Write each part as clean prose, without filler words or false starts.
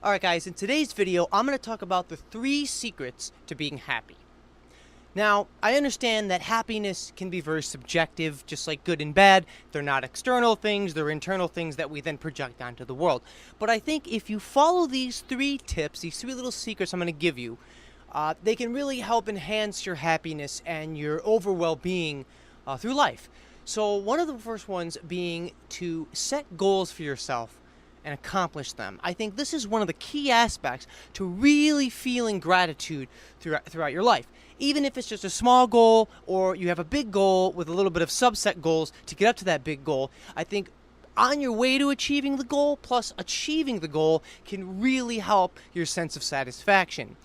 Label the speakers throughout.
Speaker 1: Alright guys, in today's video, I'm going to talk about the 3 secrets to being happy. Now, I understand that happiness can be very subjective, just like good and bad. They're not external things, they're internal things that we then project onto the world. But I think if you follow these 3 tips, these 3 little secrets I'm going to give you, they can really help enhance your happiness and your overall well-being through life. So one of the first ones being to set goals for yourself and accomplish them. I think this is one of the key aspects to really feeling gratitude throughout your life. Even if it's just a small goal or you have a big goal with a little bit of subset goals to get up to that big goal, I think on your way to achieving the goal plus achieving the goal can really help your sense of satisfaction.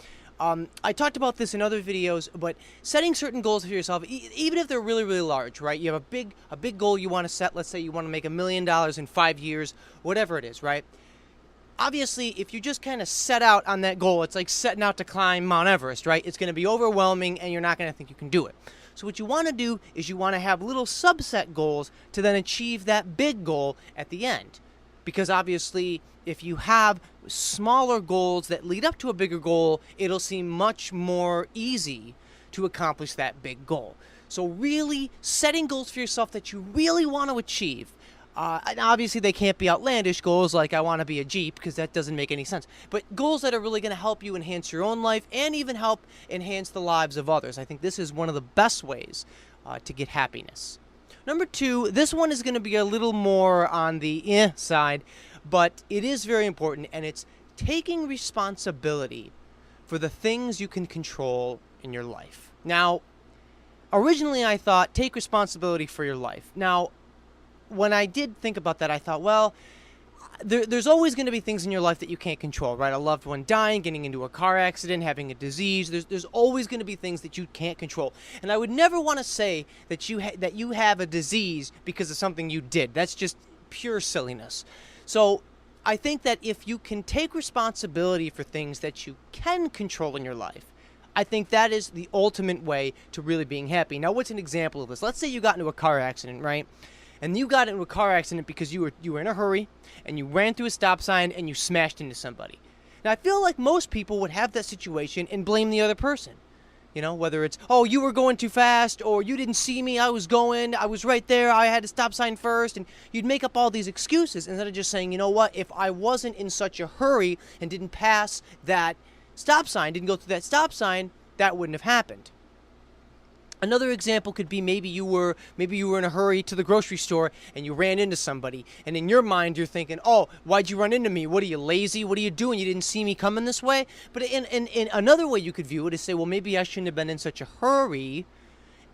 Speaker 1: I talked about this in other videos, but setting certain goals for yourself, even if they're really, really large, right? You have a big goal you want to set. Let's say you want to make $1 million in 5 years, whatever it is, right? Obviously, if you just kind of set out on that goal, it's like setting out to climb Mount Everest, right? It's going to be overwhelming, and you're not going to think you can do it. So what you want to do is you want to have little subset goals to then achieve that big goal at the end. Because obviously, if you have smaller goals that lead up to a bigger goal, it'll seem much more easy to accomplish that big goal. So really setting goals for yourself that you really want to achieve. And obviously, they can't be outlandish goals like I want to be a Jeep, because that doesn't make any sense. But goals that are really going to help you enhance your own life and even help enhance the lives of others. I think this is one of the best ways to get happiness. Number 2, this one is going to be a little more on the side, but it is very important, and it's taking responsibility for the things you can control in your life. Now, originally I thought take responsibility for your life. Now, when I did think about that, I thought, well, there's always going to be things in your life that you can't control, right? A loved one dying, getting into a car accident, having a disease. There's always going to be things that you can't control. And I would never want to say that you have a disease because of something you did. That's just pure silliness. So I think that if you can take responsibility for things that you can control in your life, I think that is the ultimate way to really being happy. Now, what's an example of this? Let's say you got into a car accident, right? And you got into a car accident because you were in a hurry and you ran through a stop sign and you smashed into somebody. Now, I feel like most people would have that situation and blame the other person. You know, whether it's, oh, you were going too fast, or you didn't see me, I was right there, I had a stop sign first, and you'd make up all these excuses instead of just saying, you know what, if I wasn't in such a hurry and didn't pass that stop sign, didn't go through that stop sign, that wouldn't have happened. Another example could be maybe you were in a hurry to the grocery store and you ran into somebody, and in your mind you're thinking, oh, why'd you run into me? What are you, lazy? What are you doing? You didn't see me coming this way? But in another way you could view it is say, well, maybe I shouldn't have been in such a hurry,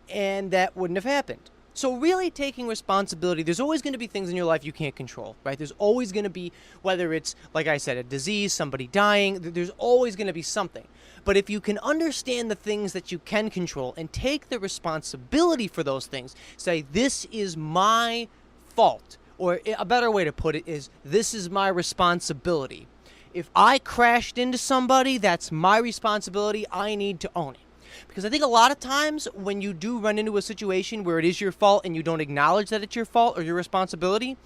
Speaker 1: and that wouldn't have happened. So really taking responsibility, there's always going to be things in your life you can't control, right? There's always going to be, whether it's, like I said, a disease, somebody dying, there's always going to be something. But if you can understand the things that you can control and take the responsibility for those things, say, this is my fault, or a better way to put it is, this is my responsibility. If I crashed into somebody, that's my responsibility. I need to own it. Because I think a lot of times when you do run into a situation where it is your fault and you don't acknowledge that it's your fault or your responsibility,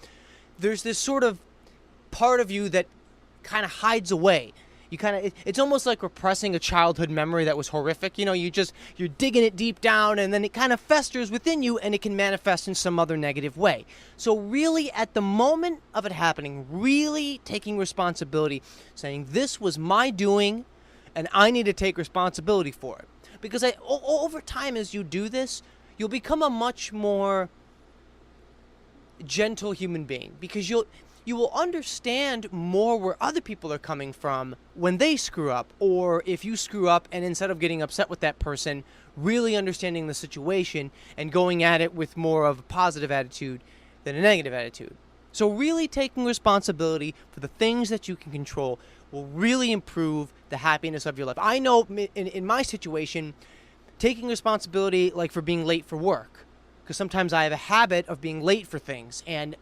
Speaker 1: there's this sort of part of you that kind of hides away. It's almost like repressing a childhood memory that was horrific. You know, you're digging it deep down, and then it kind of festers within you, and it can manifest in some other negative way. So really, at the moment of it happening, really taking responsibility, saying, this was my doing, and I need to take responsibility for it. Because over time, as you do this, you'll become a much more gentle human being. Because you will understand more where other people are coming from when they screw up. Or if you screw up, and instead of getting upset with that person, really understanding the situation and going at it with more of a positive attitude than a negative attitude. So really taking responsibility for the things that you can control will really improve the happiness of your life. I know in my situation, taking responsibility like for being late for work, because sometimes I have a habit of being late for things, and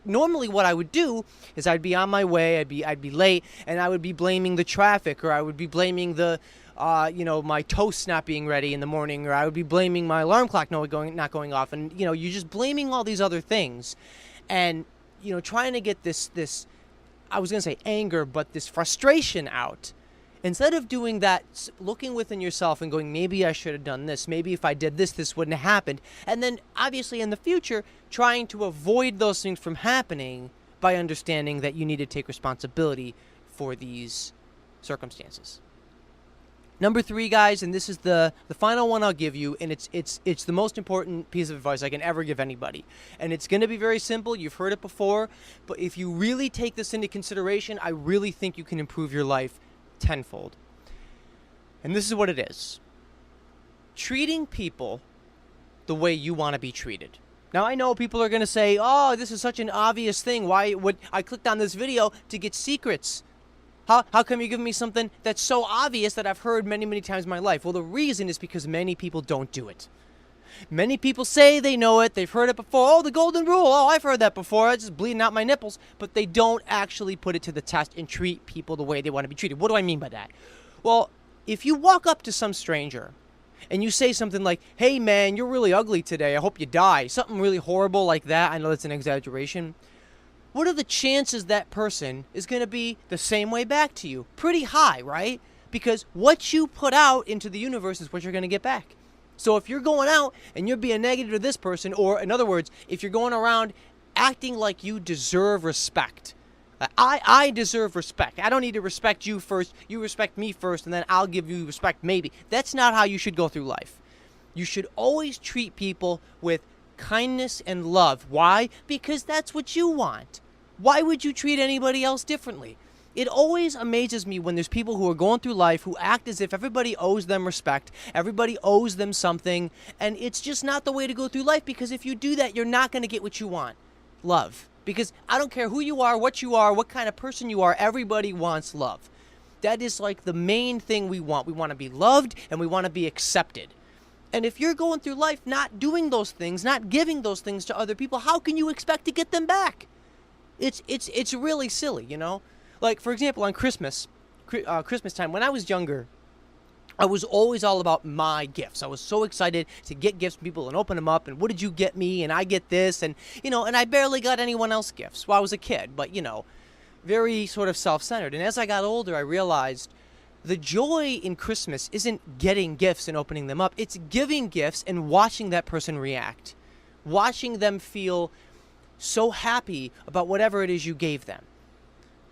Speaker 1: normally what I would do is I'd be on my way, I'd be late, and I would be blaming the traffic, or I would be blaming the my toast not being ready in the morning, or I would be blaming my alarm clock not going off, and you're just blaming all these other things, and trying to get this I was going to say anger, but this frustration out. Instead of doing that, looking within yourself and going, maybe I should have done this. Maybe if I did this, this wouldn't have happened. And then, obviously, in the future, trying to avoid those things from happening by understanding that you need to take responsibility for these circumstances. Number 3, guys, and this is the final one I'll give you, and it's the most important piece of advice I can ever give anybody. And it's going to be very simple. You've heard it before. But if you really take this into consideration, I really think you can improve your life tenfold. And this is what it is. Treating people the way you want to be treated. Now, I know people are going to say, oh, this is such an obvious thing. Why would I clicked on this video to get secrets? How come you give me something that's so obvious that I've heard many, many times in my life? Well, the reason is because many people don't do it. Many people say they know it. They've heard it before. Oh, the golden rule. Oh, I've heard that before. It's just bleeding out my nipples. But they don't actually put it to the test and treat people the way they want to be treated. What do I mean by that? Well, if you walk up to some stranger and you say something like, hey, man, you're really ugly today. I hope you die. Something really horrible like that. I know that's an exaggeration. What are the chances that person is going to be the same way back to you? Pretty high, right? Because what you put out into the universe is what you're going to get back. So if you're going out and you're being negative to this person, or in other words, if you're going around acting like you deserve respect, I deserve respect. I don't need to respect you first. You respect me first, and then I'll give you respect maybe. That's not how you should go through life. You should always treat people with kindness and love. Why? Because that's what you want. Why would you treat anybody else differently? It always amazes me when there's people who are going through life who act as if everybody owes them respect, everybody owes them something, and it's just not the way to go through life, because if you do that, you're not going to get what you want. Love. Because I don't care who you are, what kind of person you are, everybody wants love. That is like the main thing we want. We want to be loved and we want to be accepted. And if you're going through life not doing those things, not giving those things to other people, how can you expect to get them back? It's really silly, you know? Like, for example, on Christmas time, when I was younger, I was always all about my gifts. I was so excited to get gifts from people and open them up, and what did you get me, and I get this, and, you know, and I barely got anyone else gifts while I was a kid, but, you know, very sort of self-centered. And as I got older, I realized the joy in Christmas isn't getting gifts and opening them up. It's giving gifts and watching that person react, watching them feel so happy about whatever it is you gave them.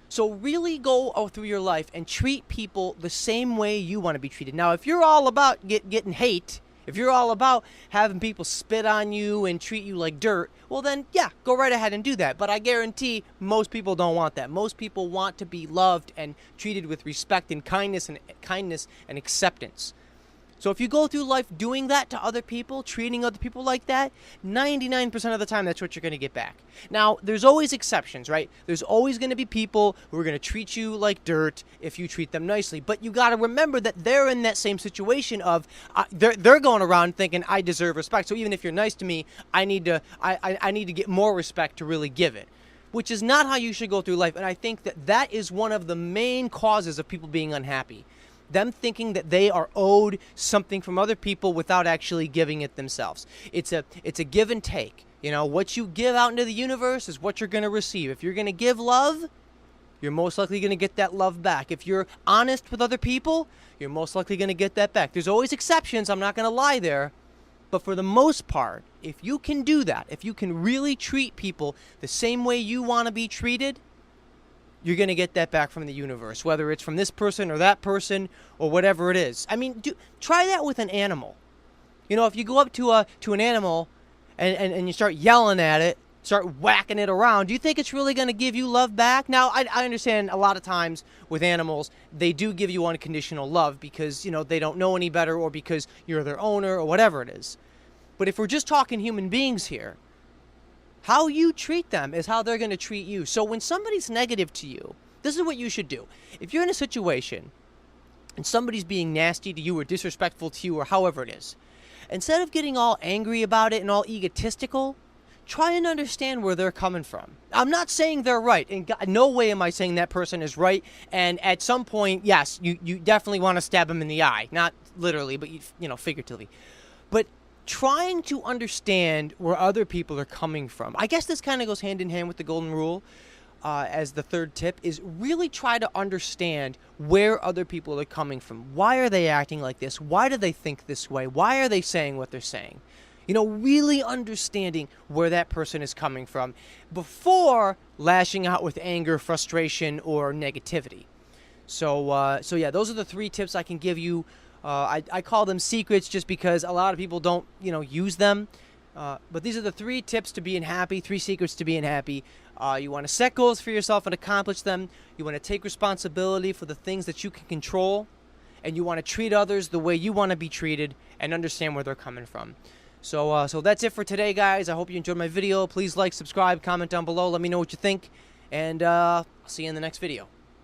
Speaker 1: So really go through your life and treat people the same way you want to be treated. Now, if you're all about getting hate, if you're all about having people spit on you and treat you like dirt, well then, yeah, go right ahead and do that. But I guarantee most people don't want that. Most people want to be loved and treated with respect and kindness and acceptance. So if you go through life doing that to other people, treating other people like that, 99% of the time, that's what you're going to get back. Now, there's always exceptions, right? There's always going to be people who are going to treat you like dirt if you treat them nicely. But you got to remember that they're in that same situation of they're going around thinking, I deserve respect. So even if you're nice to me, I need to get more respect to really give it, which is not how you should go through life. And I think that is one of the main causes of people being unhappy. Them thinking that they are owed something from other people without actually giving it themselves. It's a give and take. You know, what you give out into the universe is what you're going to receive. If you're going to give love, you're most likely going to get that love back. If you're honest with other people, you're most likely going to get that back. There's always exceptions, I'm not going to lie there. But for the most part, if you can do that, if you can really treat people the same way you want to be treated, you're going to get that back from the universe, whether it's from this person or that person or whatever it is. I mean, try that with an animal. You know, if you go up to an animal and you start yelling at it, start whacking it around, do you think it's really going to give you love back? Now, I understand a lot of times with animals, they do give you unconditional love because, you know, they don't know any better or because you're their owner or whatever it is. But if we're just talking human beings here, how you treat them is how they're going to treat you. So when somebody's negative to you, this is what you should do. If you're in a situation and somebody's being nasty to you or disrespectful to you or however it is, instead of getting all angry about it and all egotistical, try and understand where they're coming from. I'm not saying they're right. In no way am I saying that person is right. And at some point, yes, you definitely want to stab them in the eye. Not literally, but you know, figuratively. But trying to understand where other people are coming from. I guess this kind of goes hand in hand with the golden rule. as the third tip, is really try to understand where other people are coming from. Why are they acting like this? Why do they think this way? Why are they saying what they're saying? You know, really understanding where that person is coming from before lashing out with anger, frustration, or negativity. So yeah, those are the 3 tips I can give you. I call them secrets just because a lot of people don't, use them. But these are the 3 tips to being happy, 3 secrets to being happy. You want to set goals for yourself and accomplish them. You want to take responsibility for the things that you can control. And you want to treat others the way you want to be treated and understand where they're coming from. So that's it for today, guys. I hope you enjoyed my video. Please like, subscribe, comment down below. Let me know what you think. And I'll see you in the next video.